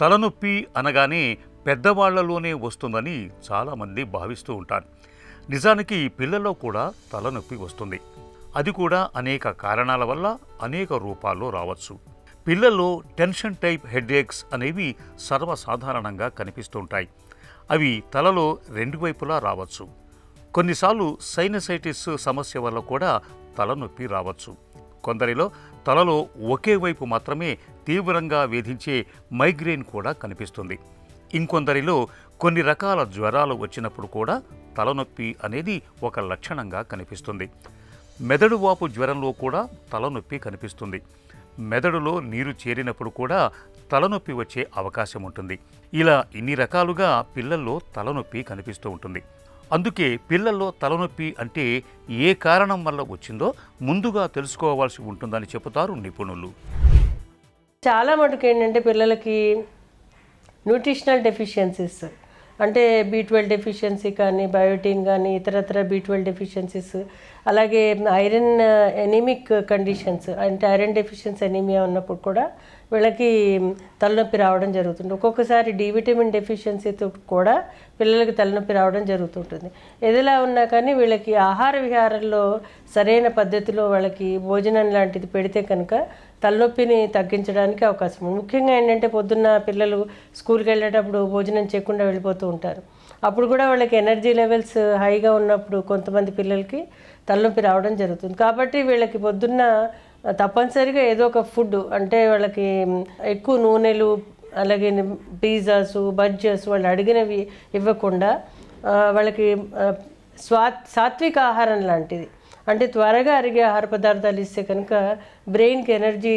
తలనొప్పి అనగానే పెద్దవాళ్లలోనే వస్తుందని చాలామంది భావిస్తూ ఉంటారు. నిజానికి పిల్లల్లో కూడా తలనొప్పి వస్తుంది. అది కూడా అనేక కారణాల వల్ల అనేక రూపాల్లో రావచ్చు. పిల్లల్లో టెన్షన్ టైప్ హెడేక్స్ అనేవి సర్వసాధారణంగా కనిపిస్తుంటాయి. అవి తలలో రెండు వైపులా రావచ్చు. కొన్నిసార్లు సైనసైటిస్ సమస్య వల్ల కూడా తలనొప్పి రావచ్చు. కొందరిలో తలలో ఒకే వైపు మాత్రమే తీవ్రంగా వేధించే మైగ్రేన్ కూడా కనిపిస్తుంది. ఇంకొందరిలో కొన్ని రకాల జ్వరాలు వచ్చినప్పుడు కూడా తలనొప్పి అనేది ఒక లక్షణంగా కనిపిస్తుంది. మెదడు వాపు జ్వరంలో కూడా తలనొప్పి కనిపిస్తుంది. మెదడులో నీరు చేరినప్పుడు కూడా తలనొప్పి వచ్చే అవకాశం ఉంటుంది. ఇలా ఇన్ని రకాలుగా పిల్లల్లో తలనొప్పి కనిపిస్తూ ఉంటుంది. అందుకే పిల్లల్లో తలనొప్పి అంటే ఏ కారణం వల్ల వచ్చిందో ముందుగా తెలుసుకోవాల్సి ఉంటుందని చెబుతారు నిపుణులు. చాలా మటుకు ఏంటంటే పిల్లలకి న్యూట్రిషనల్ డెఫిషియన్సీస్ అంటే B12 డెఫిషియన్సీ కానీ, బయోటిన్ కానీ, ఇతరత్ర B12 డెఫిషియన్సీస్, అలాగే ఐరన్ ఎనీమిక్ కండిషన్స్ అంటే ఐరన్ డెఫిషియన్సీ ఎనీమియా ఉన్నప్పుడు కూడా వీళ్ళకి తలనొప్పి రావడం జరుగుతుంది. ఒక్కొక్కసారి డి విటమిన్ డెఫిషియన్సీతో కూడా పిల్లలకి తలనొప్పి రావడం జరుగుతుంటుంది. ఏదిలా ఉన్నా కానీ వీళ్ళకి ఆహార విహారంలో సరైన పద్ధతిలో వాళ్ళకి భోజనం లాంటిది పెడితే కనుక తలనొప్పిని తగ్గించడానికి అవకాశం ఉంది. ముఖ్యంగా ఏంటంటే పొద్దున్న పిల్లలు స్కూల్కి వెళ్ళేటప్పుడు భోజనం చేయకుండా వెళ్ళిపోతూ ఉంటారు. అప్పుడు కూడా వాళ్ళకి ఎనర్జీ లెవెల్స్ హైగా ఉన్నప్పుడు కొంతమంది పిల్లలకి తలనొప్పి రావడం జరుగుతుంది. కాబట్టి వీళ్ళకి పొద్దున్న తప్పనిసరిగా ఏదో ఒక ఫుడ్ అంటే వాళ్ళకి ఎక్కువ నూనెలు, అలాగే పిజ్జాస్, బర్గర్స్ వాళ్ళు అడిగినవి ఇవ్వకుండా వాళ్ళకి సాత్విక ఆహారం లాంటిది అంటే త్వరగా అరిగే ఆహార పదార్థాలు ఇస్తే కనుక బ్రెయిన్కి ఎనర్జీ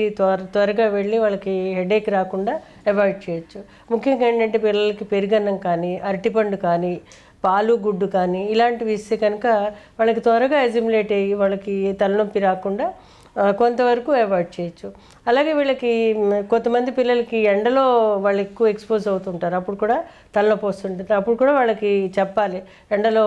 త్వరగా వెళ్ళి వాళ్ళకి హెడేక్ రాకుండా అవాయిడ్ చేయొచ్చు. ముఖ్యంగా ఏంటంటే పిల్లలకి పెరుగన్నం కానీ, అరటిపండు కానీ, పాలు గుడ్డు కానీ ఇలాంటివి ఇస్తే కనుక వాళ్ళకి త్వరగా అసిమిలేట్ అయ్యి వాళ్ళకి తలనొప్పి రాకుండా కొంతవరకు అవాయిడ్ చేయొచ్చు. అలాగే వీళ్ళకి కొంతమంది పిల్లలకి ఎండలో వాళ్ళు ఎక్కువ ఎక్స్పోజ్ అవుతుంటారు. అప్పుడు కూడా తలనొప్పి వస్తుంటుంది. అప్పుడు కూడా వాళ్ళకి చెప్పాలి, ఎండలో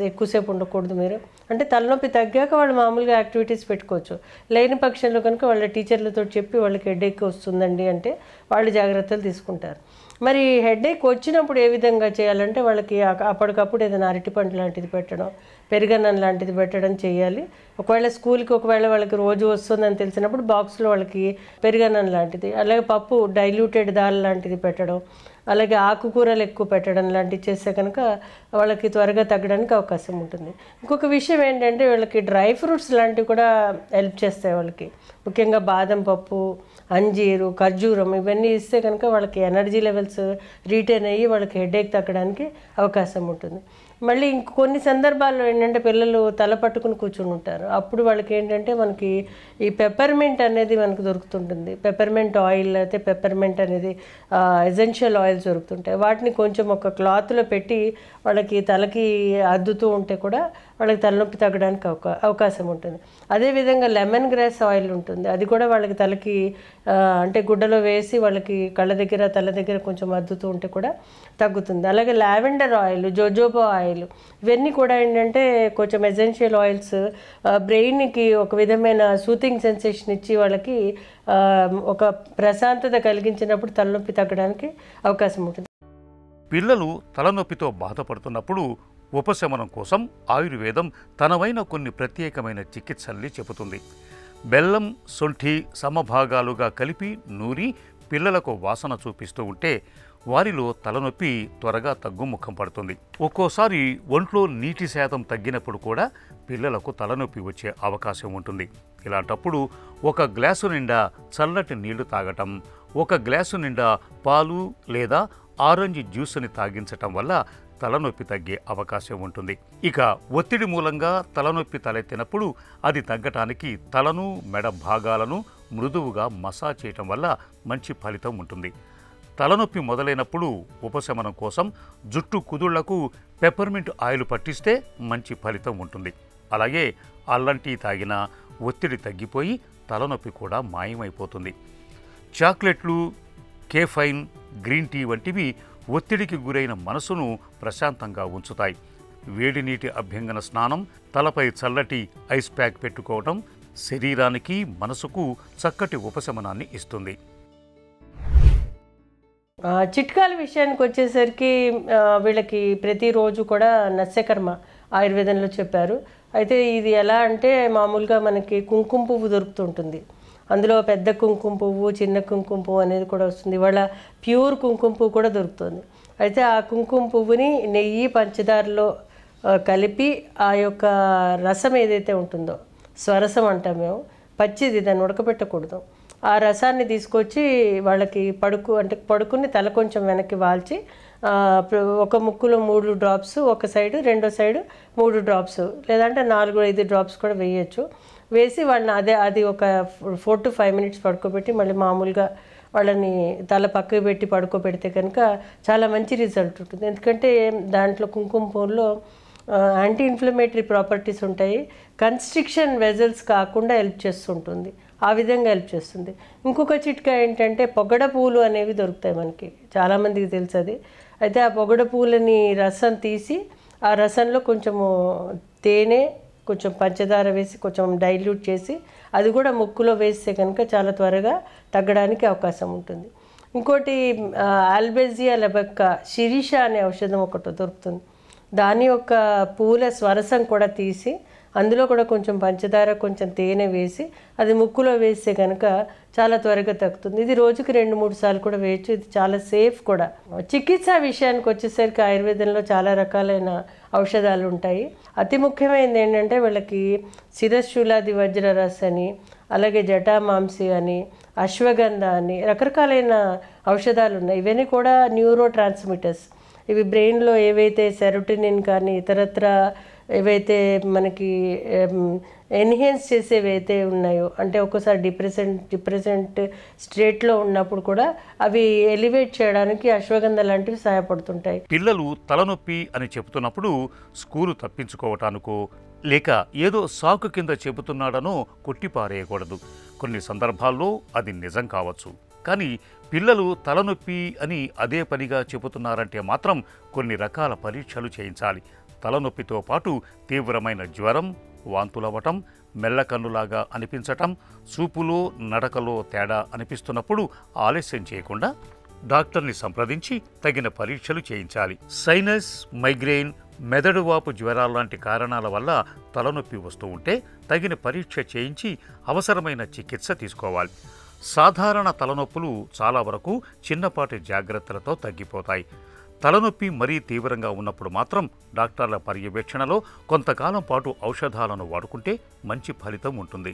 ఎక్కువసేపు ఉండకూడదు మీరు అంటే తలనొప్పి తగ్గాక వాళ్ళు మామూలుగా యాక్టివిటీస్ పెట్టుకోవచ్చు. లేని పక్షంలో కనుక వాళ్ళ టీచర్లతో చెప్పి వాళ్ళకి హెడేక్ వస్తుందండి అంటే వాళ్ళు జాగ్రత్తలు తీసుకుంటారు. మరి హెడేక్ వచ్చినప్పుడు ఏ విధంగా చేయాలంటే వాళ్ళకి అప్పటికప్పుడు ఏదైనా అరటిపండు లాంటిది పెట్టడం, పెరుగన్నం లాంటిది పెట్టడం చేయాలి. ఒకవేళ స్కూల్కి ఒకవేళ వాళ్ళకి రోజు వస్తుందని తెలిసినప్పుడు బాక్స్లో వాళ్ళకి పెరుగన్నం లాంటిది, అలాగే పప్పు డైల్యూటెడ్ దాల్ లాంటిది పెట్టడం, అలాగే ఆకుకూరలు ఎక్కువ పెట్టడం లాంటివి చేస్తే కనుక వాళ్ళకి త్వరగా తగ్గడానికి అవకాశం ఉంటుంది. ఇంకొక విషయం ఏంటంటే వీళ్ళకి డ్రై ఫ్రూట్స్ లాంటివి కూడా హెల్ప్ చేస్తాయి. వాళ్ళకి ముఖ్యంగా బాదం పప్పు, అంజీరు, ఖర్జూరం ఇవన్నీ ఇస్తే కనుక వాళ్ళకి ఎనర్జీ లెవెల్స్ రీటైన్ అయ్యి వాళ్ళకి హెడేక్ తగ్గడానికి అవకాశం ఉంటుంది. మళ్ళీ ఇంకొన్ని సందర్భాల్లో ఏంటంటే పిల్లలు తల పట్టుకుని కూర్చుని ఉంటారు. అప్పుడు వాళ్ళకి ఏంటంటే మనకి ఈ పెప్పర్మెంట్ అనేది మనకు దొరుకుతుంటుంది. పెప్పర్మెంట్ ఆయిల్ అయితే పెప్పర్మెంట్ అనేది ఎసెన్షియల్ ఆయిల్స్ దొరుకుతుంటాయి. వాటిని కొంచెం ఒక క్లాత్లో పెట్టి వాళ్ళకి తలకి అద్దుతూ ఉంటే కూడా వాళ్ళకి తలనొప్పి తగ్గడానికి అవకాశం ఉంటుంది. అదేవిధంగా లెమన్ గ్రాస్ ఆయిల్ ఉంటుంది. అది కూడా వాళ్ళకి తలకి అంటే గుడ్డలో వేసి వాళ్ళకి కళ్ళ దగ్గర తల దగ్గర కొంచెం అద్దుతూ ఉంటే కూడా తగ్గుతుంది. అలాగే లావెండర్ ఆయిల్, జోజోబా ఆయిల్ ఇవన్నీ కూడా ఏంటంటే కొంచెం ఎసెన్షియల్ ఆయిల్స్ బ్రెయిన్కి ఒక విధమైన సూతింగ్ సెన్సేషన్ ఇచ్చి వాళ్ళకి ఒక ప్రశాంతత కలిగించినప్పుడు తలనొప్పి తగ్గడానికి అవకాశం ఉంటుంది. పిల్లలు తలనొప్పితో బాధపడుతున్నప్పుడు ఉపశమనం కోసం ఆయుర్వేదం తనవైన కొన్ని ప్రత్యేకమైన చికిత్సల్ని చెబుతుంది. బెల్లం, శొంఠి సమభాగాలుగా కలిపి నూరి పిల్లలకు వాసన చూపిస్తూ ఉంటే వారిలో తలనొప్పి త్వరగా తగ్గుముఖం పడుతుంది. ఒక్కోసారి ఒంట్లో నీటి శాతం తగ్గినప్పుడు కూడా పిల్లలకు తలనొప్పి వచ్చే అవకాశం ఉంటుంది. ఇలాంటప్పుడు ఒక గ్లాసు నిండా చల్లటి నీళ్లు తాగటం, ఒక గ్లాసు నిండా పాలు లేదా ఆరెంజ్ జ్యూస్ని తాగించటం వల్ల తలనొప్పి తగ్గే అవకాశం ఉంటుంది. ఇక ఒత్తిడి మూలంగా తలనొప్పి తలెత్తినప్పుడు అది తగ్గటానికి తలను, మెడ భాగాలను మృదువుగా మసాజ్ చేయటం వల్ల మంచి ఫలితం ఉంటుంది. తలనొప్పి మొదలైనప్పుడు ఉపశమనం కోసం జుట్టు కుదుళ్లకు పెప్పర్మింట్ ఆయిల్ పట్టిస్తే మంచి ఫలితం ఉంటుంది. అలాగే అల్లం టీ తాగినా ఒత్తిడి తగ్గిపోయి తలనొప్పి కూడా మాయమైపోతుంది. చాక్లెట్లు, కేఫైన్, గ్రీన్ టీ వంటివి ఒత్తిడికి గురైన మనసును ప్రశాంతంగా ఉంచుతాయి. వేడి నీటి అభ్యంగన స్నానం, తలపై చల్లటి ఐస్ ప్యాక్ పెట్టుకోవడం శరీరానికి, మనసుకు చక్కటి ఉపశమనాన్ని ఇస్తుంది. చిట్కాల విషయానికి వచ్చేసరికి వీళ్ళకి ప్రతిరోజు కూడా నస్యకర్మ ఆయుర్వేదంలో చెప్పారు. అయితే ఇది ఎలా అంటే మామూలుగా మనకి కుంకుమ పువ్వు దొరుకుతుంటుంది. అందులో పెద్ద కుంకుమ పువ్వు, చిన్న కుంకుమ పువ్వు అనేది కూడా వస్తుంది. ఇవాళ ప్యూర్ కుంకుమ పువ్వు కూడా దొరుకుతుంది. అయితే ఆ కుంకుమ పువ్వుని నెయ్యి, పంచదారలో కలిపి ఆ యొక్క రసం ఏదైతే ఉంటుందో, స్వరసం అంటాం మేము, పచ్చిది, దాన్ని ఉడకబెట్టకూడదు. ఆ రసాన్ని తీసుకొచ్చి వాళ్ళకి పడుకుని తల కొంచెం వెనక్కి వాల్చి ఒక ముక్కులో 3 డ్రాప్స్, ఒక సైడు, రెండో సైడు 3 డ్రాప్స్, లేదంటే 4-5 డ్రాప్స్ కూడా వేయచ్చు. వేసి వాళ్ళని అది ఒక 4 to 5 minutes పడుకోబెట్టి మళ్ళీ మామూలుగా వాళ్ళని తల పక్కకు పెట్టి పడుకోబెడితే కనుక చాలా మంచి రిజల్ట్ ఉంటుంది. ఎందుకంటే దాంట్లో కుంకుమ పువ్వులో యాంటీ ఇన్ఫ్లమేటరీ ప్రాపర్టీస్ ఉంటాయి. కన్స్ట్రిక్షన్ వెజల్స్ కాకుండా హెల్ప్ చేస్తుంటుంది. ఆ విధంగా హెల్ప్ చేస్తుంది. ఇంకొక చిట్కా ఏంటంటే పొగడ పూలు అనేవి దొరుకుతాయి మనకి, చాలామందికి తెలుసు అది. అయితే ఆ పొగడ పూలని రసం తీసి ఆ రసంలో కొంచెము తేనె, కొంచెం పంచదార వేసి కొంచెం డైల్యూట్ చేసి అది కూడా ముక్కులో వేస్తే కనుక చాలా త్వరగా తగ్గడానికి అవకాశం ఉంటుంది. ఇంకోటి ఆల్బేజియా లెబెక్కా శిరీష అనే ఔషధం ఒకటి దొరుకుతుంది. దాని యొక్క పూల స్వరసం కూడా తీసి అందులో కూడా కొంచెం పంచదార, కొంచెం తేనె వేసి అది ముక్కులో వేస్తే కనుక చాలా త్వరగా తగ్గుతుంది. ఇది రోజుకి 2-3 సార్లు కూడా వేయచ్చు. ఇది చాలా సేఫ్ కూడా. చికిత్స విషయానికి వచ్చేసరికి ఆయుర్వేదంలో చాలా రకాలైన ఔషధాలు ఉంటాయి. అతి ముఖ్యమైనది ఏంటంటే వీళ్ళకి శిరశూలాది వజ్రరస్ అని, అలాగే జటామాంసి అని, అశ్వగంధ అని రకరకాలైన ఔషధాలు ఉన్నాయి. ఇవన్నీ కూడా న్యూరో ట్రాన్స్మిటర్స్. ఇవి బ్రెయిన్లో ఏవైతే సెరోటోనిన్ కానీ ఇతరత్ర ఏవైతే ఎన్హాన్స్ చేసేవి అయితే ఉన్నాయో, అంటే ఒక్కోసారి డిప్రెసెంట్ స్టేట్లో ఉన్నప్పుడు కూడా అవి ఎలివేట్ చేయడానికి అశ్వగంధ లాంటివి సహాయపడుతుంటాయి. పిల్లలు తలనొప్పి అని చెబుతున్నప్పుడు స్కూలు తప్పించుకోవటానికో లేక ఏదో సాకు కింద చెబుతున్నాడనో కొట్టిపారేయకూడదు. కొన్ని సందర్భాల్లో అది నిజం కావచ్చు. కానీ పిల్లలు తలనొప్పి అని అదే పనిగా చెబుతున్నారంటే మాత్రం కొన్ని రకాల పరీక్షలు చేయించాలి. తలనొప్పితో పాటు తీవ్రమైన జ్వరం, వాంతులవ్వటం, మెల్లకన్నులాగా అనిపించటం, చూపులో నడకలో తేడా అనిపిస్తున్నప్పుడు ఆలస్యం చేయకుండా డాక్టర్ని సంప్రదించి తగిన పరీక్షలు చేయించాలి. సైనస్, మైగ్రేన్, మెదడువాపు జ్వరాల లాంటి కారణాల వల్ల తలనొప్పి వస్తూ ఉంటే తగిన పరీక్ష చేయించి అవసరమైన చికిత్స తీసుకోవాలి. సాధారణ తలనొప్పులు చాలా వరకు చిన్నపాటి జాగ్రత్తలతో తగ్గిపోతాయి. తలనొప్పి మరీ తీవ్రంగా ఉన్నప్పుడు మాత్రం డాక్టర్ల పర్యవేక్షణలో కొంతకాలం పాటు ఔషధాలను వాడుకుంటే మంచి ఫలితం ఉంటుంది.